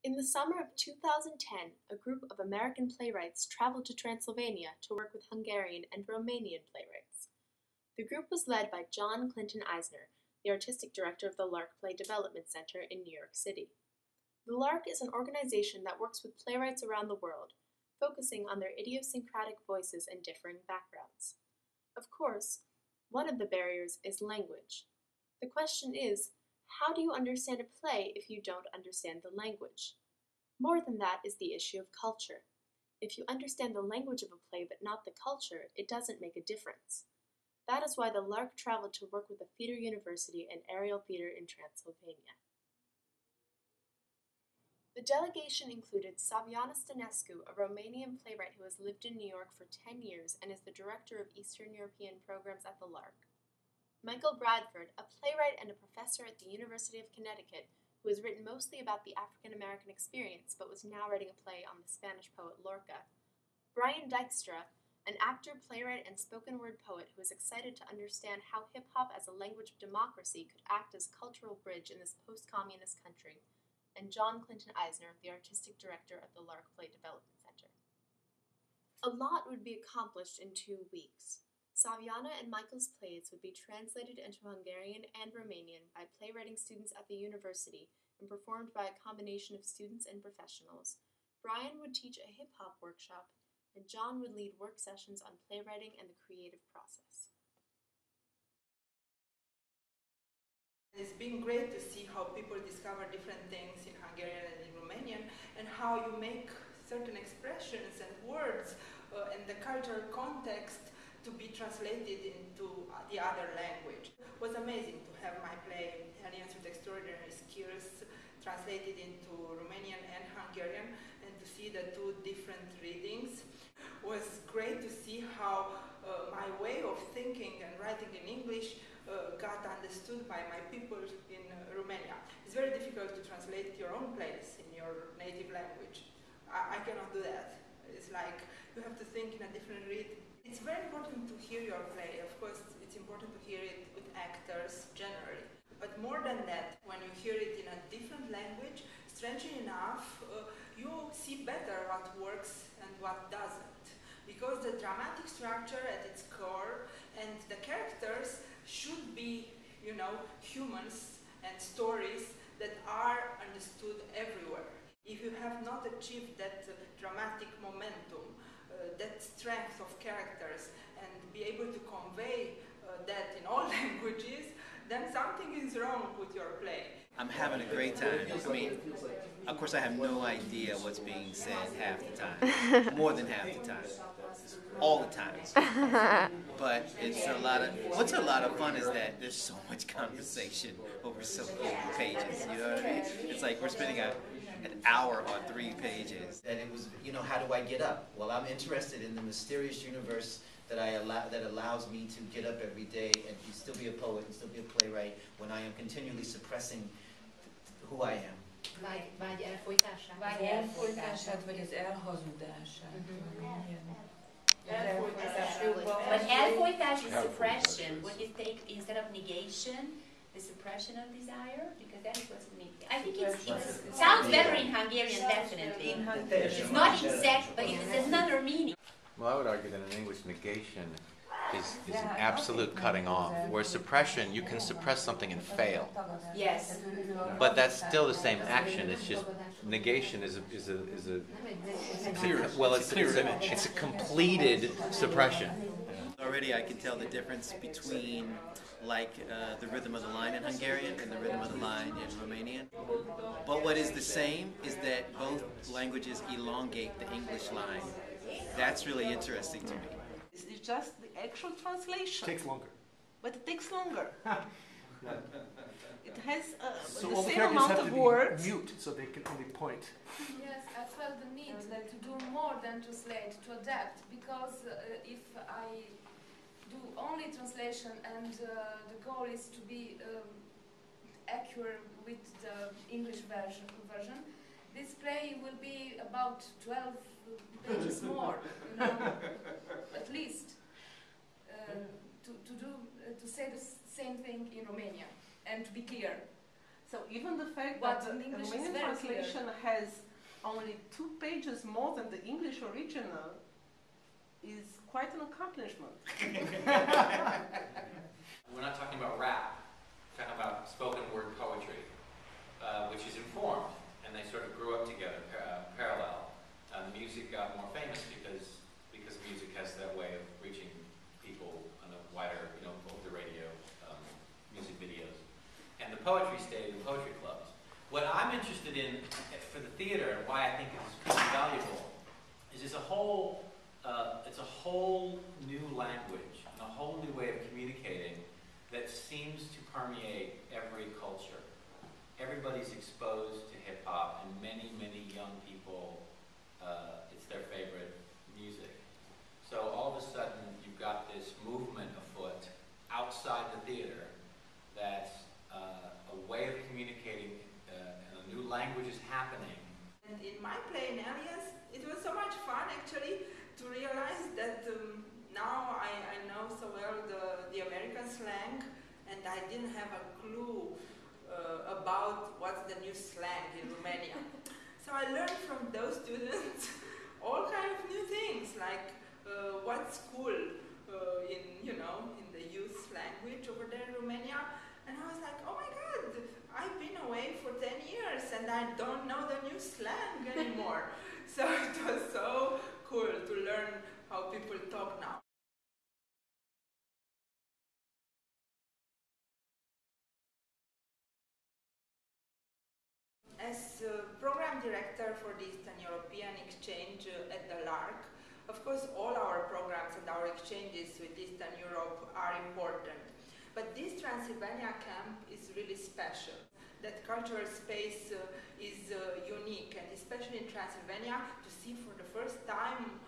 In the summer of 2010, a group of American playwrights traveled to Transylvania to work with Hungarian and Romanian playwrights. The group was led by John Clinton Eisner, the artistic director of the Lark Play Development Center in New York City. The Lark is an organization that works with playwrights around the world, focusing on their idiosyncratic voices and differing backgrounds. Of course, one of the barriers is language. The question is, how do you understand a play if you don't understand the language? More than that is the issue of culture. If you understand the language of a play but not the culture, it doesn't make a difference. That is why the Lark traveled to work with the Theater University and Ariel Theater in Transylvania. The delegation included Saviana Stănescu, a Romanian playwright who has lived in New York for 10 years and is the director of Eastern European programs at the Lark. Michael Bradford, a playwright and a professor at the University of Connecticut, who has written mostly about the African-American experience but was now writing a play on the Spanish poet Lorca. Brian Dykstra, an actor, playwright, and spoken-word poet who is excited to understand how hip-hop as a language of democracy could act as a cultural bridge in this post-communist country, and John Clinton Eisner, the artistic director of the Lark Play Development Center. A lot would be accomplished in 2 weeks. Saviana and Michael's plays would be translated into Hungarian and Romanian by playwriting students at the university and performed by a combination of students and professionals. Brian would teach a hip-hop workshop, and John would lead work sessions on playwriting and the creative process. It's been great to see how people discover different things in Hungarian and in Romanian, and how you make certain expressions and words and the cultural context to be translated into the other language. It was amazing to have my play, Aliens with Extraordinary Skills, translated into Romanian and Hungarian, and to see the 2 different readings. It was great to see how my way of thinking and writing in English got understood by my people in Romania. It's very difficult to translate your own plays in your native language. I cannot do that. It's like you have to think in a different rhythm. It's very important to hear your play. Of course, it's important to hear it with actors generally. But more than that, when you hear it in a different language, strangely enough, you see better what works and what doesn't. Because the dramatic structure at its core and the characters should be, humans and stories that are understood everywhere. If you have not achieved that dramatic momentum, that strength of characters, and be able to convey that in all languages, then something is wrong with your play. I'm having a great time. I mean, of course I have no idea what's being said half the time. More than half the time. All the time. But it's what's a lot of fun is that there's so much conversation over so few pages, you know what I mean? It's like we're spending an hour on 3 pages. And it was, how do I get up? Well, I'm interested in the mysterious universe that allows me to get up every day and still be a poet and still be a playwright when I am continually suppressing who I am. Vagy elfolytását. Vagy az elhazudását. But elfolytás is suppression. When you take, instead of negation, the suppression of desire, because that is what's mean. I think it sounds better in Hungarian, definitely. It's not exact, but it's another meaning. Well, I would argue that in English, negation is an absolute cutting off. Whereas suppression, you can suppress something and fail. Yes. But that's still the same action. It's just negation is a clear. Well, it's a completed suppression. Already I can tell the difference between the rhythm of the line in Hungarian and the rhythm of the line in Romanian. But what is the same is that both languages elongate the English line. That's really interesting to me. It's just the actual translation. It takes longer. But it takes longer. It has so the all same the amount have of to words. Be mute, so they can only point. Yes, I felt the need to do more than translate, to adapt, because if I do only translation and the goal is to be accurate with the English version, this play will be about 12 pages more, at least, to say the same thing in Romania, and to be clear. So even the fact But that in the English Romanian it's very clear. translation has only 2 pages more than the English original is quite an accomplishment. We're not talking about rap, we're talking about spoken word poetry, which is informed, and they sort of grew up together, parallel. Music got more famous because music has that way of reaching people on a wider, over the radio, music videos. And the poetry stayed in poetry clubs. What I'm interested in for the theater, and why I think it's really valuable, is it's a whole new language and a whole new way of communicating that seems to permeate every culture. Everybody's exposed to hip hop, and many, many young people, it's their favorite music. So all of a sudden, you've got this movement afoot outside the theater that's a way of communicating, and a new language is happening. And in my play in Alias, it was so much fun actually to realize that now I know so well the American slang, and I didn't have a clue about what's the new slang in Romania. So I learned from those students all kind of new things, like what's cool in the youth language over there in Romania. And I was like, oh my God, I've been away for 10 years and I don't know the new slang anymore. So it was so cool to learn how people talk now. As program director for the Eastern European Exchange at the Lark, of course all our programs and our exchanges with Eastern Europe are important. But this Transylvania camp is really special. That cultural space is unique, and especially in Transylvania, to see for the first time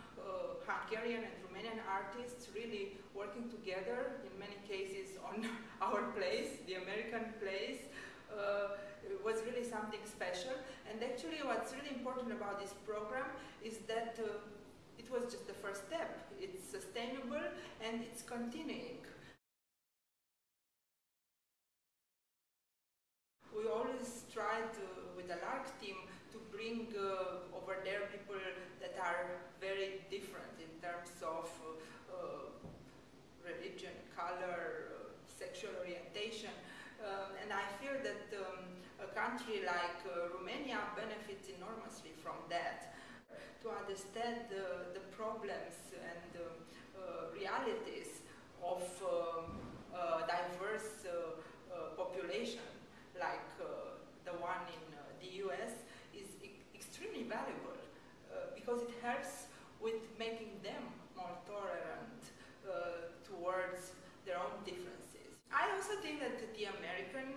Hungarian and Romanian artists really working together, in many cases on our place, the American place, was really something special. And actually what's really important about this program is that it was just the first step. It's sustainable and it's continuing. We always try to, with the Lark team, to bring over there people that are very different in terms of religion, color, sexual orientation. And I feel that a country like Romania benefits enormously from that. To understand the problems and realities of diverse population, like the one in the US, is extremely valuable because it helps with making them more tolerant towards their own differences. I also think that the American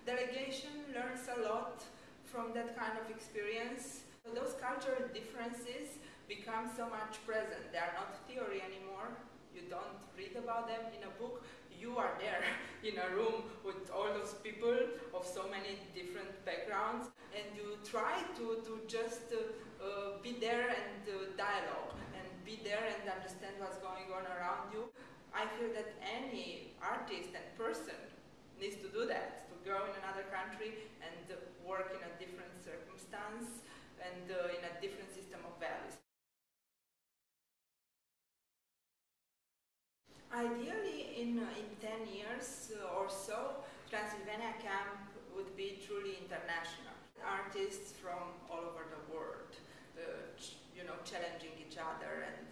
delegation learns a lot from that kind of experience. So those cultural differences become so much present. They are not theory anymore. You don't read about them in a book. You are there in a room with all those people of so many different backgrounds, and you try to just be there and dialogue, and be there and understand what's going on around you. I feel that any artist and person needs to do that, to go in another country and work in a different circumstance and in a different system of values. Ideally, in 10 years or so, Transylvania camp would be truly international. Artists from all over the world, challenging each other and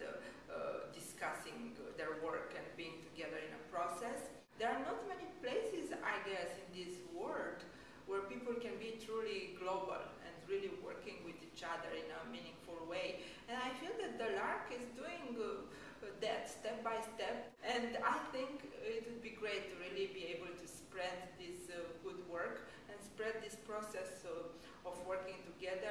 discussing their work and being together in a process. There are not many places, I guess, in this world where people can be truly global and really working with each other in a meaningful way. And I feel that the Lark is doing that step by step, and I think it would be great to really be able to spread this good work and spread this process of working together